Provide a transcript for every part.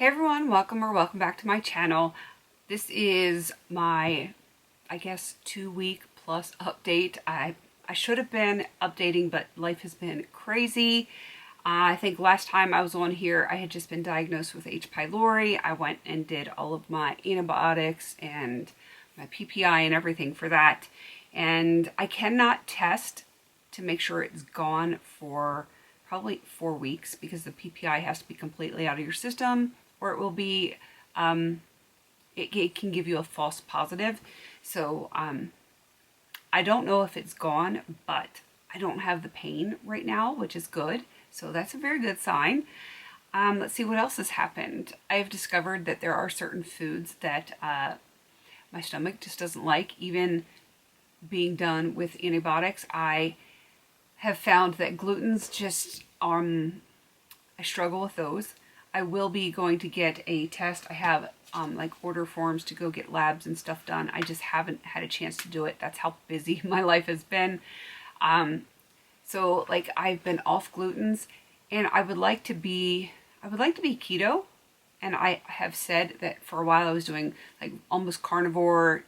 Hey everyone, welcome back to my channel. This is my, I guess, 2-week plus update. I should have been updating, but life has been crazy. I think last time I was on here, I had just been diagnosed with H. pylori. I went and did all of my antibiotics and my PPI and everything for that. And I cannot test to make sure it's gone for probably 4 weeks because the PPI has to be completely out of your system, or it will be, it can give you a false positive. So I don't know if it's gone, but I don't have the pain right now, which is good. So that's a very good sign. Let's see what else has happened. I've discovered that there are certain foods that my stomach just doesn't like. Even being done with antibiotics, I have found that glutens just, I struggle with those. I will be going to get a test. I have like order forms to go get labs and stuff done. I just haven't had a chance to do it. That's how busy my life has been. So like I've been off glutens, and I would like to be keto. And I have said that for a while I was doing like almost carnivore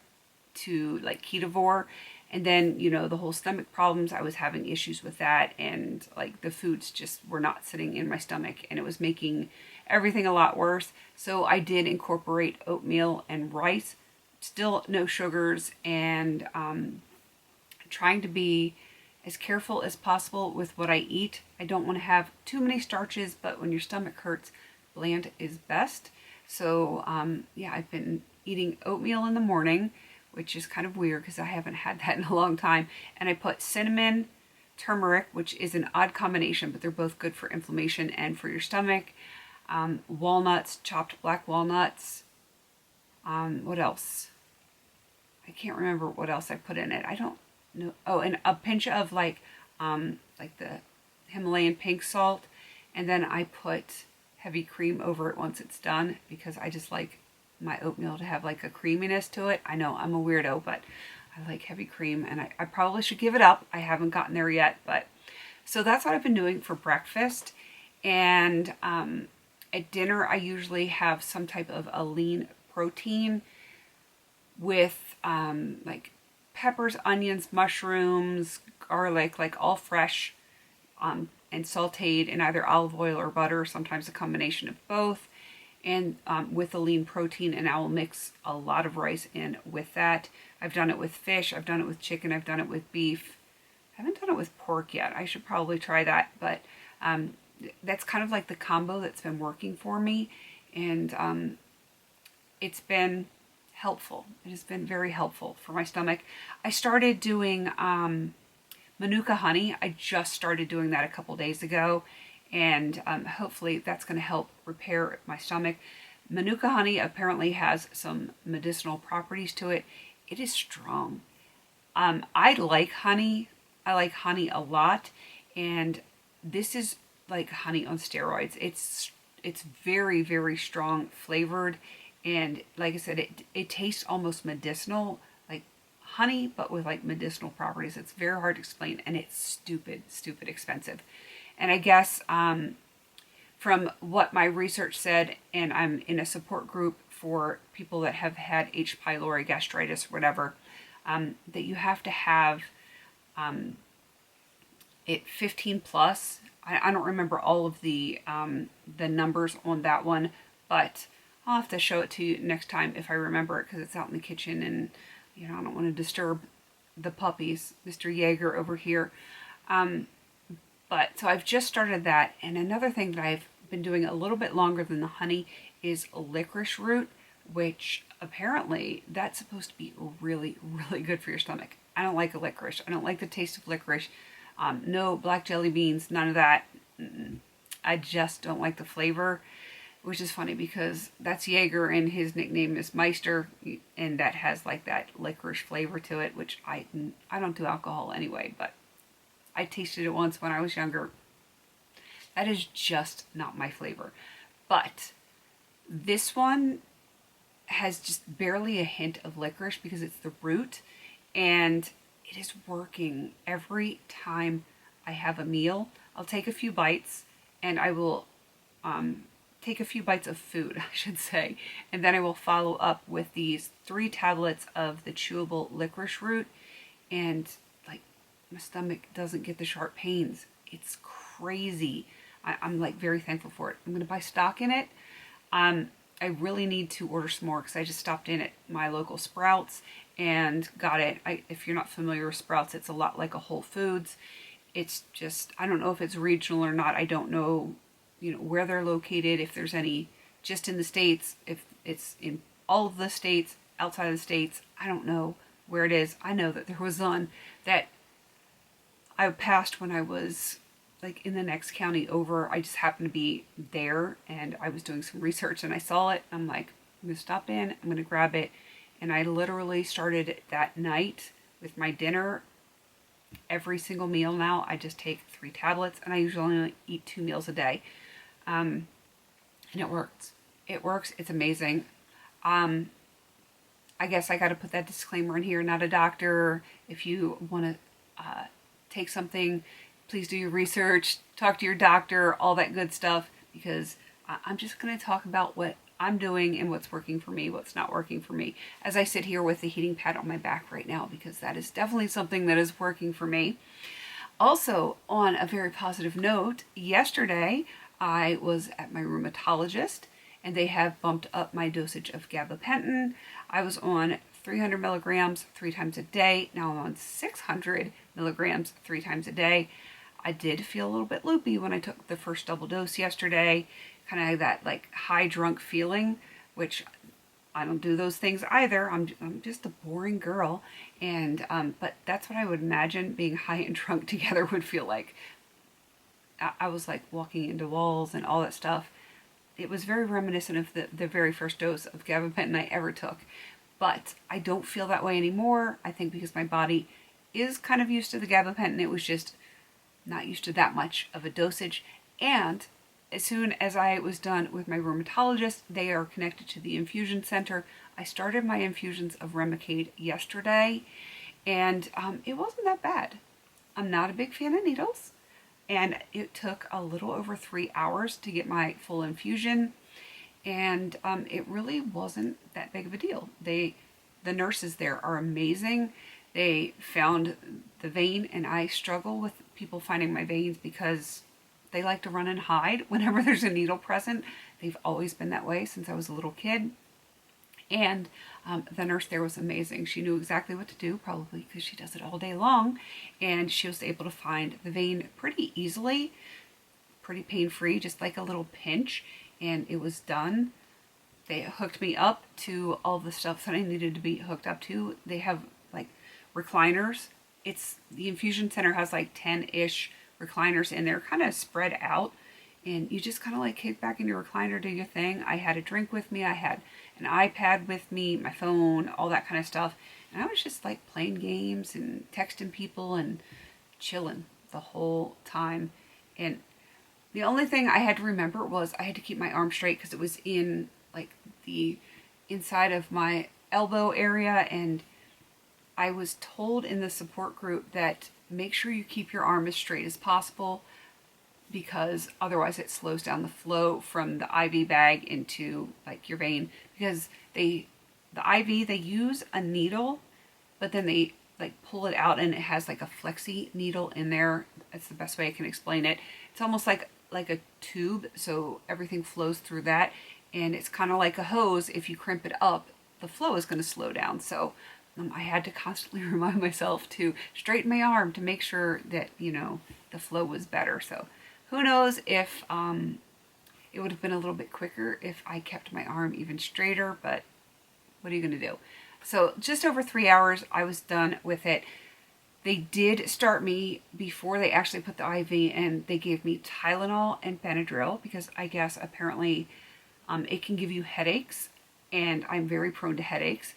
to like ketovore. And then, you know, the whole stomach problems, I was having issues with that. And like the foods just were not sitting in my stomach, and it was making everything a lot worse. So I did incorporate oatmeal and rice, still no sugars, and trying to be as careful as possible with what I eat. I don't want to have too many starches, but when your stomach hurts, bland is best. So yeah, I've been eating oatmeal in the morning, which is kind of weird because I haven't had that in a long time. And I put cinnamon, turmeric, which is an odd combination, but they're both good for inflammation and for your stomach. Walnuts, chopped black walnuts. What else? I can't remember what else I put in it. I don't know. Oh, and a pinch of like the Himalayan pink salt. And then I put heavy cream over it once it's done, because I just like my oatmeal to have like a creaminess to it. I know I'm a weirdo, but I like heavy cream, and I probably should give it up. I haven't gotten there yet, but so that's what I've been doing for breakfast. And at dinner, I usually have some type of a lean protein with like peppers, onions, mushrooms, garlic, like all fresh, and sauteed in either olive oil or butter, sometimes a combination of both, and with the lean protein. And I will mix a lot of rice in with that. I've done it with fish, I've done it with chicken, I've done it with beef. I haven't done it with pork yet. I should probably try that, but that's kind of like the combo that's been working for me, and it's been helpful. It has been very helpful for my stomach. I started doing Manuka honey. I just started doing that a couple days ago, and hopefully that's going to help repair my stomach. Manuka honey apparently has some medicinal properties to it. It is strong. I like honey. I like honey a lot, and this is like honey on steroids. It's very, very strong flavored, and like I said, it tastes almost medicinal, like honey, but with like medicinal properties. It's very hard to explain, and it's stupid expensive. And I guess from what my research said, and I'm in a support group for people that have had H. pylori, gastritis, whatever, that you have to have it 15 plus. I don't remember all of the numbers on that one, but I'll have to show it to you next time if I remember it, because it's out in the kitchen, and you know, I don't want to disturb the puppies, Mr. Jaeger over here. But so I've just started that. And another thing that I've been doing a little bit longer than the honey is licorice root, which apparently that's supposed to be really, really good for your stomach. I don't like licorice. I don't like the taste of licorice. No black jelly beans, none of that. I just don't like the flavor, which is funny because that's Jaeger and his nickname is Meister, and that has like that licorice flavor to it, which I don't do alcohol anyway, but I tasted it once when I was younger. That is just not my flavor. But this one has just barely a hint of licorice because it's the root, and it is working every time I have a meal. I'll take a few bites, and I will take a few bites of food, I should say, and then I will follow up with these 3 tablets of the chewable licorice root, and like my stomach doesn't get the sharp pains. It's crazy. I'm like very thankful for it. I'm gonna buy stock in it. I really need to order some more because I just stopped in at my local Sprouts and got it. If you're not familiar with Sprouts, it's a lot like a Whole Foods. It's just, I don't know if it's regional or not. I don't know, where they're located, if there's any just in the States, if it's in all of the states, outside of the states. I don't know where it is. I know that there was one that I passed when I was like in the next county over. I just happened to be there and I was doing some research and I saw it. I'm like, I'm gonna stop in, I'm gonna grab it. And I literally started that night with my dinner. Every single meal now, I just take 3 tablets, and I usually only eat 2 meals a day. And it works. It works. It's amazing. I guess I got to put that disclaimer in here. Not a doctor. If you want to take something, please do your research. Talk to your doctor. All that good stuff. Because I'm just going to talk about what I'm doing and what's working for me, what's not working for me, as I sit here with the heating pad on my back right now, because that is definitely something that is working for me. Also, on a very positive note, yesterday I was at my rheumatologist and they have bumped up my dosage of gabapentin. I was on 300 milligrams 3 times a day. Now I'm on 600 milligrams 3 times a day. I did feel a little bit loopy when I took the first double dose yesterday. Kind of that like high drunk feeling, which I don't do those things either. I'm just a boring girl, and but that's what I would imagine being high and drunk together would feel like. I was like walking into walls and all that stuff. It was very reminiscent of the very first dose of gabapentin I ever took, but I don't feel that way anymore. I think because my body is kind of used to the gabapentin, it was just not used to that much of a dosage. And as soon as I was done with my rheumatologist, they are connected to the infusion center. I started my infusions of Remicade yesterday, and it wasn't that bad. I'm not a big fan of needles, and it took a little over 3 hours to get my full infusion, and it really wasn't that big of a deal. The nurses there are amazing. They found the vein, and I struggle with people finding my veins because they like to run and hide whenever there's a needle present. They've always been that way since I was a little kid. And the nurse there was amazing. She knew exactly what to do, probably because she does it all day long. And she was able to find the vein pretty easily, pretty pain-free, just like a little pinch. And it was done. They hooked me up to all the stuff that I needed to be hooked up to. They have like recliners. The infusion center has like 10-ish recliners in there, kind of spread out, and you just kind of like kick back in your recliner, do your thing. I had a drink with me, I had an iPad with me, my phone, all that kind of stuff, and I was just like playing games and texting people and chilling the whole time. And the only thing I had to remember was I had to keep my arm straight because it was in like the inside of my elbow area, and I was told in the support group that make sure you keep your arm as straight as possible because otherwise it slows down the flow from the IV bag into like your vein, because the IV, they use a needle, but then they like pull it out and it has like a flexi needle in there. That's the best way I can explain it. It's almost like a tube, so everything flows through that, and it's kind of like a hose. If you crimp it up, the flow is going to slow down. So I had to constantly remind myself to straighten my arm to make sure that, the flow was better. So who knows if it would have been a little bit quicker if I kept my arm even straighter, but what are you going to do? So just over 3 hours, I was done with it. They did start me before they actually put the IV in. They gave me Tylenol and Benadryl because I guess apparently it can give you headaches, and I'm very prone to headaches.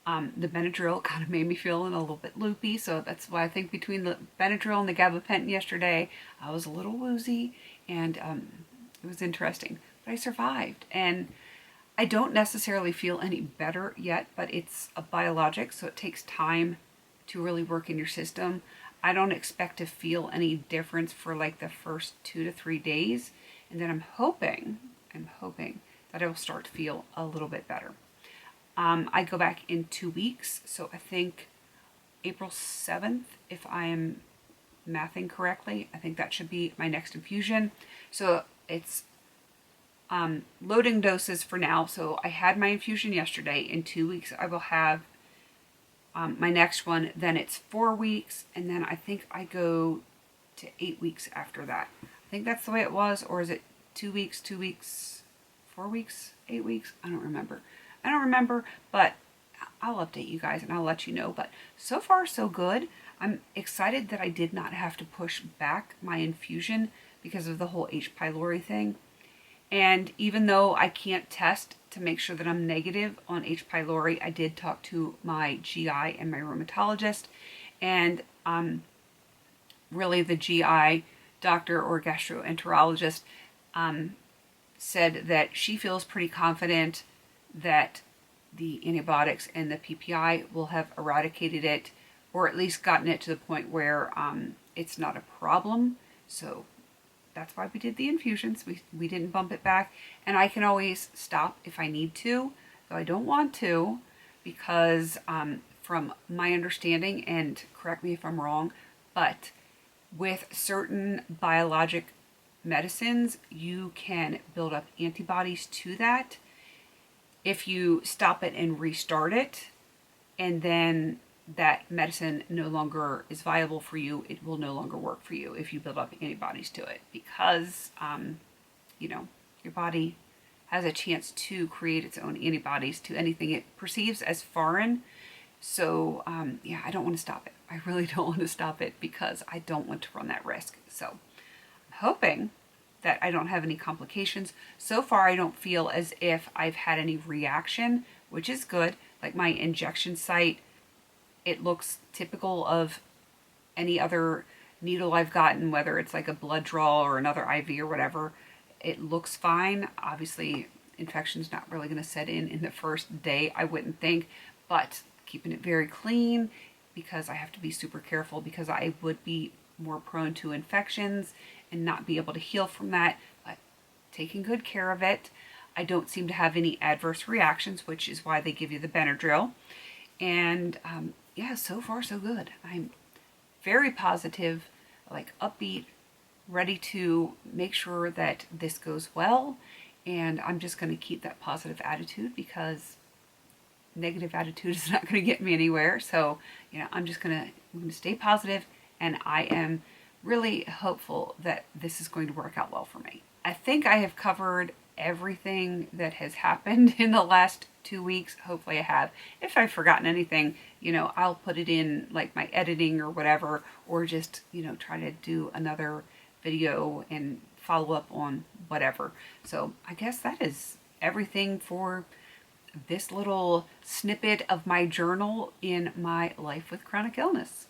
The Benadryl kind of made me feel a little bit loopy, so that's why I think between the Benadryl and the gabapentin yesterday, I was a little woozy, and it was interesting. But I survived, and I don't necessarily feel any better yet, but it's a biologic, so it takes time to really work in your system. I don't expect to feel any difference for like the first 2 to 3 days, and then I'm hoping, am hoping that I will start to feel a little bit better. I go back in 2 weeks, so I think April 7th, if I am mathing correctly. I think that should be my next infusion. So it's loading doses for now. So I had my infusion yesterday. In 2 weeks, I will have my next one. Then it's 4 weeks, and then I think I go to 8 weeks after that. I think that's the way it was, or is it 2 weeks, 2 weeks, 4 weeks, 8 weeks? I don't remember. But I'll update you guys and I'll let you know. But so far, so good. I'm excited that I did not have to push back my infusion because of the whole H. pylori thing. And even though I can't test to make sure that I'm negative on H. pylori, I did talk to my GI and my rheumatologist. And really the GI doctor or gastroenterologist said that she feels pretty confident that the antibiotics and the PPI will have eradicated it, or at least gotten it to the point where it's not a problem. So that's why we did the infusions. We didn't bump it back. And I can always stop if I need to, though I don't want to, because from my understanding, and correct me if I'm wrong, but with certain biologic medicines, you can build up antibodies to that. If you stop it and restart it, and then that medicine no longer is viable for you, it will no longer work for you if you build up antibodies to it, because your body has a chance to create its own antibodies to anything it perceives as foreign. So I don't want to stop it. I really don't want to stop it because I don't want to run that risk. So I'm hoping that I don't have any complications. So far, I don't feel as if I've had any reaction, which is good. Like my injection site, it looks typical of any other needle I've gotten, whether it's like a blood draw or another IV or whatever. It looks fine. Obviously, infection's not really going to set in the first day, I wouldn't think, but keeping it very clean because I have to be super careful because I would be more prone to infections and not be able to heal from that, but taking good care of it. I don't seem to have any adverse reactions, which is why they give you the Benadryl. And so far so good. I'm very positive, like upbeat, ready to make sure that this goes well. And I'm just going to keep that positive attitude because negative attitude is not going to get me anywhere. So, I'm going to stay positive, and I am really hopeful that this is going to work out well for me. I think I have covered everything that has happened in the last 2 weeks. Hopefully I have. If I've forgotten anything, I'll put it in like my editing or whatever, or just, try to do another video and follow up on whatever. So I guess that is everything for this little snippet of my journal in my life with chronic illness.